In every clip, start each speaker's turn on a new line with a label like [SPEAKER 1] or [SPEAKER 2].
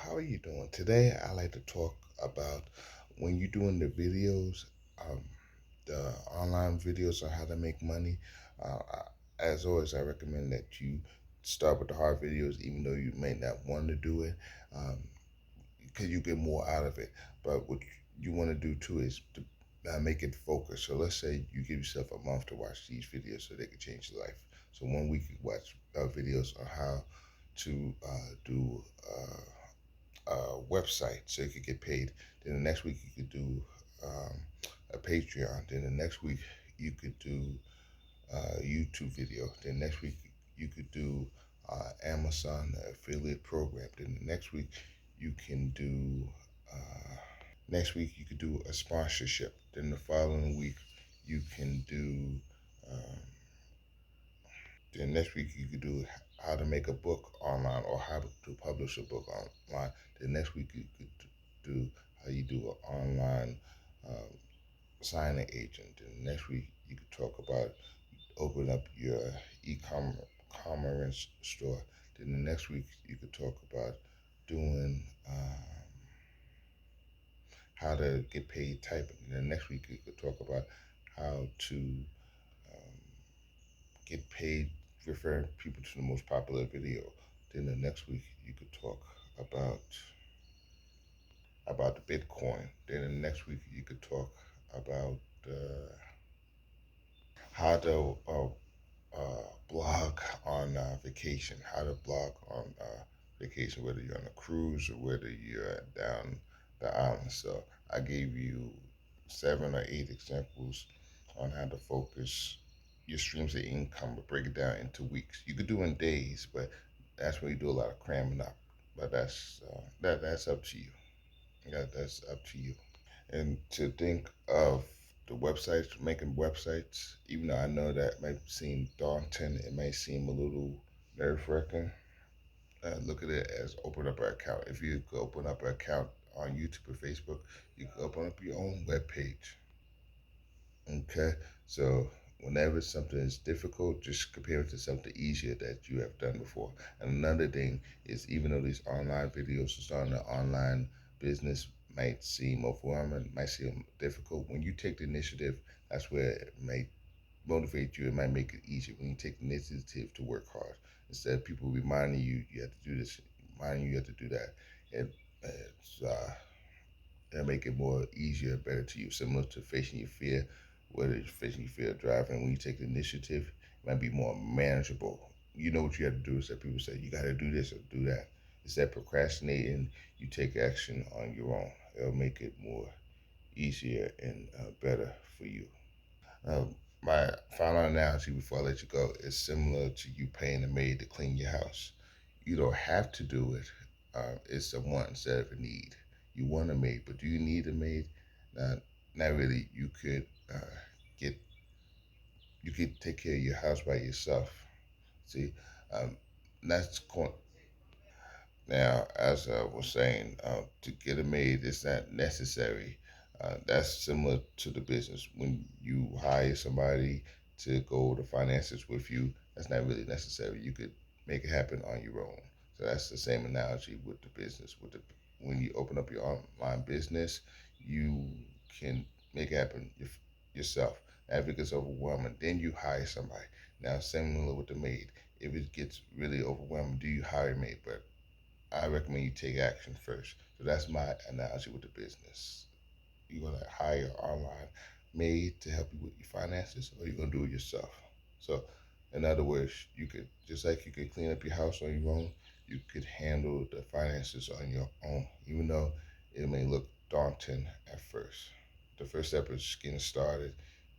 [SPEAKER 1] how are you doing? Today, I like to talk about when you're doing the videos, um, the online videos on how to make money. As always, I recommend that you start with the hard videos, even though you may not want to do it, um, because you get more out of it. But what you want to do too is to make it focus. So let's say you give yourself a month to watch these videos so they can change your life. So 1 week you watch videos on how to do website so you could get paid. Then the next week you could do a Patreon. Then the next week you could do a YouTube video. Then next week you could do Amazon affiliate program. Then the next week you can do a sponsorship. Then the following week you can do um, then next week you could do how to make a book online or how to publish a book online. Then next week you could do how you do an online um, signing agent. And next week you could talk about open up your e-commerce store. Then the next week you could talk about doing how to get paid typing. And then next week you could talk about how to get paid referring people to the most popular video. Then the next week you could talk about the Bitcoin. Then the next week you could talk about how to blog on vacation, how to blog on vacation, whether you're on a cruise or whether you're down the island. So I gave you 7 or 8 examples on how to focus your streams of income, but break it down into weeks. You could do in days, but that's where you do a lot of cramming up. But that's up to you. That's up to you. And to think of the websites, making websites, even though I know that might seem daunting, it may seem a little nerve wracking. Look at it as open up an account. If you could open up an account on YouTube or Facebook, you can open up your own web page. Okay, so whenever something is difficult, just compare it to something easier that you have done before. And another thing is, even though these online videos are starting an online business might seem overwhelming, might seem difficult, when you take the initiative, that's where it may motivate you. It might make it easier when you take the initiative to work hard instead of people reminding you you have to do this, reminding you have to do that. It, it's It'll make it more easier and better to you. Similar to facing your fear, whether it's facing your fear of driving, when you take the initiative, it might be more manageable. You know what you have to do. Is that people say you got to do this or do that. Instead of procrastinating, you take action on your own. It'll make it more easier and better for you. My final analogy before I let you go is similar to you paying a maid to clean your house. You don't have to do it. It's a want instead of a need. You want a maid, but do you need a maid? Not really. Get you could take care of your house by yourself. See, um, that's co- now as I was saying, to get a maid is not necessary. That's similar to the business. When you hire somebody to go the finances with you, that's not really necessary. You could make it happen on your own. So that's the same analogy with the business. When you open up your online business, you can make it happen yourself. Now, if it gets overwhelming, then you hire somebody. Now, similar with the maid. If it gets really overwhelming, do you hire a maid? But I recommend you take action first. So that's my analogy with the business. You're gonna hire online maid to help you with your finances, or you're gonna do it yourself. So, in other words, you could just like you could clean up your house on your own, you could handle the finances on your own, even though it may look daunting at first. The first step is just getting started,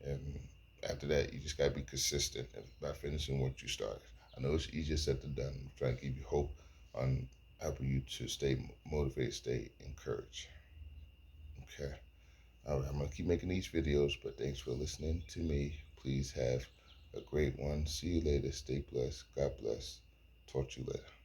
[SPEAKER 1] and after that, you just gotta be consistent by finishing what you started. I know it's easier said than done. I'm trying to give you hope on helping you to stay motivated, stay encouraged. Okay. All right, I'm going to keep making these videos, but thanks for listening to me. Please have a great one. See you later. Stay blessed. God bless. Talk to you later.